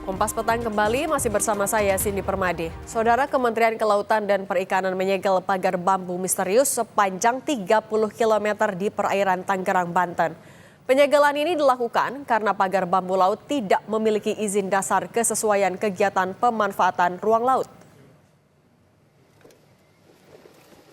Kompas Petang kembali masih bersama saya Cindy Permadi. Saudara, Kementerian Kelautan dan Perikanan menyegel pagar bambu misterius sepanjang 30 km di perairan Tangerang, Banten. Penyegelan ini dilakukan karena pagar bambu laut tidak memiliki izin dasar kesesuaian kegiatan pemanfaatan ruang laut.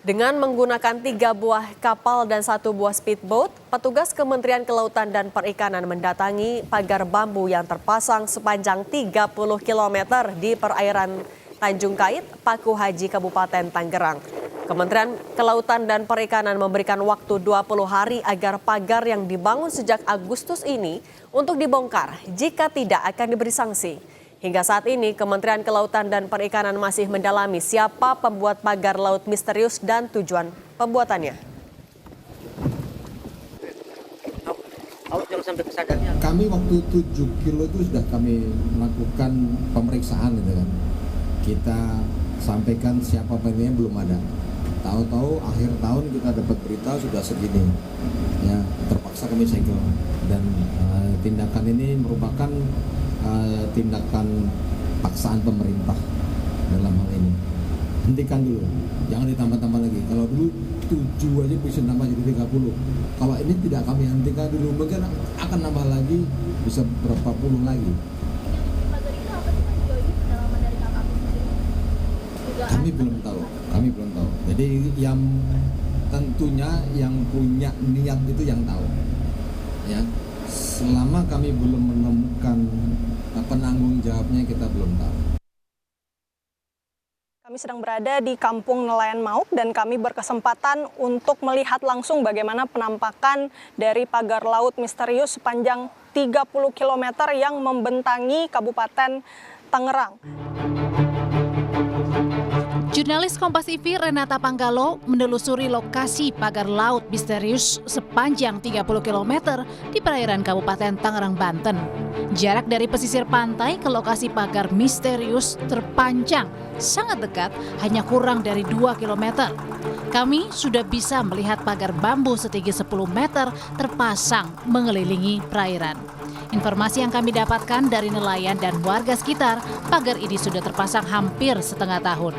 Dengan menggunakan 3 buah kapal dan 1 buah speedboat, petugas Kementerian Kelautan dan Perikanan mendatangi pagar bambu yang terpasang sepanjang 30 km di perairan Tanjung Kait, Paku Haji, Kabupaten Tangerang. Kementerian Kelautan dan Perikanan memberikan waktu 20 hari agar pagar yang dibangun sejak Agustus ini untuk dibongkar. Jika tidak, akan diberi sanksi. Hingga saat ini, Kementerian Kelautan dan Perikanan masih mendalami siapa pembuat pagar laut misterius dan tujuan pembuatannya. Kami waktu 7 kilo itu sudah kami melakukan pemeriksaan gitu kan. Kita sampaikan siapa pemiliknya belum ada. Tahu-tahu akhir tahun kita dapat berita sudah segini. Ya, terpaksa kami segel dan tindakan ini merupakan tindakan paksaan pemerintah dalam hal ini. Hentikan dulu, jangan ditambah-tambah lagi. Kalau dulu 7 aja bisa nambah jadi 30. Kalau ini tidak kami hentikan dulu, mungkin akan nambah lagi, bisa berapa puluh lagi. Kami belum tahu. Jadi yang tentunya yang punya niat itu yang tahu. Ya, selama kami belum menemukan penanggung jawabnya, kita belum tahu. Kami sedang berada di Kampung Nelayan Mauk dan kami berkesempatan untuk melihat langsung bagaimana penampakan dari pagar laut misterius sepanjang 30 km yang membentangi Kabupaten Tangerang. Jurnalis Kompas TV Renata Panggalo menelusuri lokasi pagar laut misterius sepanjang 30 km di perairan Kabupaten Tangerang, Banten. Jarak dari pesisir pantai ke lokasi pagar misterius terpanjang sangat dekat, hanya kurang dari 2 km. Kami sudah bisa melihat pagar bambu setinggi 10 meter terpasang mengelilingi perairan. Informasi yang kami dapatkan dari nelayan dan warga sekitar, pagar ini sudah terpasang hampir setengah tahun.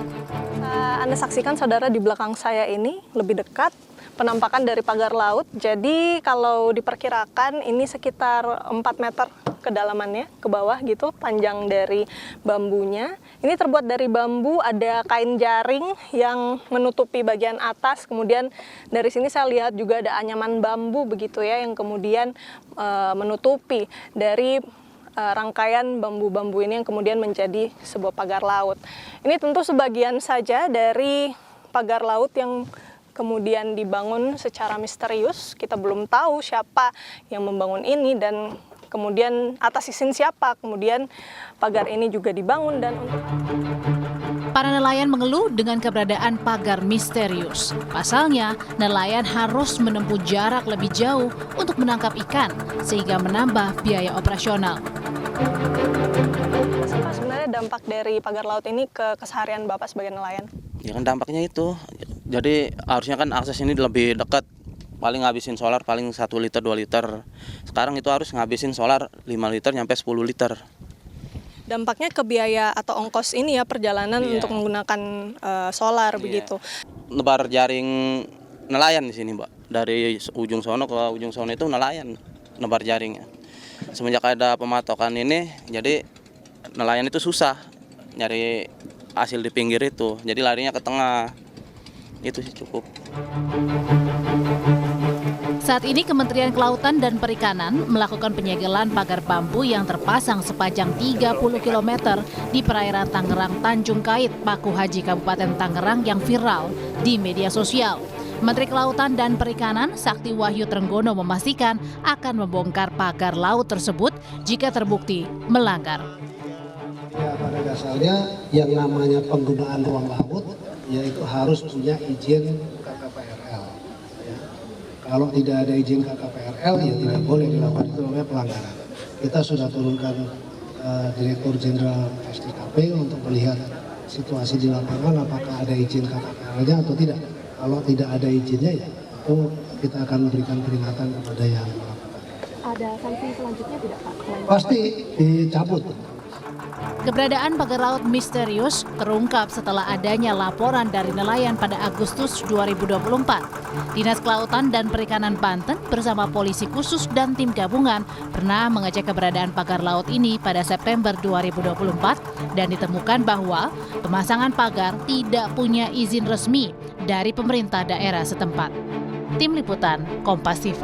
Anda saksikan, saudara, di belakang saya ini lebih dekat penampakan dari pagar laut. Jadi kalau diperkirakan ini sekitar 4 meter kedalamannya ke bawah gitu, panjang dari bambunya. Ini terbuat dari bambu, ada kain jaring yang menutupi bagian atas. Kemudian dari sini saya lihat juga ada anyaman bambu begitu ya, yang kemudian menutupi dari rangkaian bambu-bambu ini yang kemudian menjadi sebuah pagar laut. Ini tentu sebagian saja dari pagar laut yang kemudian dibangun secara misterius. Kita belum tahu siapa yang membangun ini dan kemudian atas izin siapa kemudian pagar ini juga dibangun. Dan untuk para nelayan mengeluh dengan keberadaan pagar misterius. Pasalnya, nelayan harus menempuh jarak lebih jauh untuk menangkap ikan sehingga menambah biaya operasional. Sebenarnya dampak dari pagar laut ini ke keseharian Bapak sebagai nelayan? Ya kan dampaknya itu. Jadi harusnya kan akses ini lebih dekat. Paling ngabisin solar paling 1 liter 2 liter. Sekarang itu harus ngabisin solar 5 liter nyampe 10 liter. Dampaknya ke biaya atau ongkos ini ya, perjalanan untuk menggunakan solar begitu. Nebar jaring nelayan di sini, Mbak. Dari ujung sono ke ujung sono itu nelayan nebar jaringnya. Semenjak ada pematokan ini, jadi nelayan itu susah nyari hasil di pinggir itu. Jadi larinya ke tengah. Itu sih cukup. Saat ini Kementerian Kelautan dan Perikanan melakukan penyegelan pagar bambu yang terpasang sepanjang 30 km di perairan Tangerang Tanjung Kait, Paku Haji, Kabupaten Tangerang yang viral di media sosial. Menteri Kelautan dan Perikanan Sakti Wahyu Trenggono memastikan akan membongkar pagar laut tersebut jika terbukti melanggar. Ya, pada dasarnya yang namanya penggunaan ruang laut yaitu harus punya izin KKPRL. Ya. Kalau tidak ada izin KKPRL ya tidak boleh dilakukan, itu namanya pelanggaran. Kita sudah turunkan Direktur Jenderal STKP untuk melihat situasi di lapangan apakah ada izin KKPRL-nya atau tidak. Kalau tidak ada izinnya ya itu kita akan memberikan peringatan kepada yang melakukan. Ada sanksi selanjutnya tidak, Pak? Pasti dicabut. Keberadaan pagar laut misterius terungkap setelah adanya laporan dari nelayan pada Agustus 2024. Dinas Kelautan dan Perikanan Banten bersama polisi khusus dan tim gabungan pernah mengecek keberadaan pagar laut ini pada September 2024 dan ditemukan bahwa pemasangan pagar tidak punya izin resmi dari pemerintah daerah setempat. Tim Liputan Kompas TV.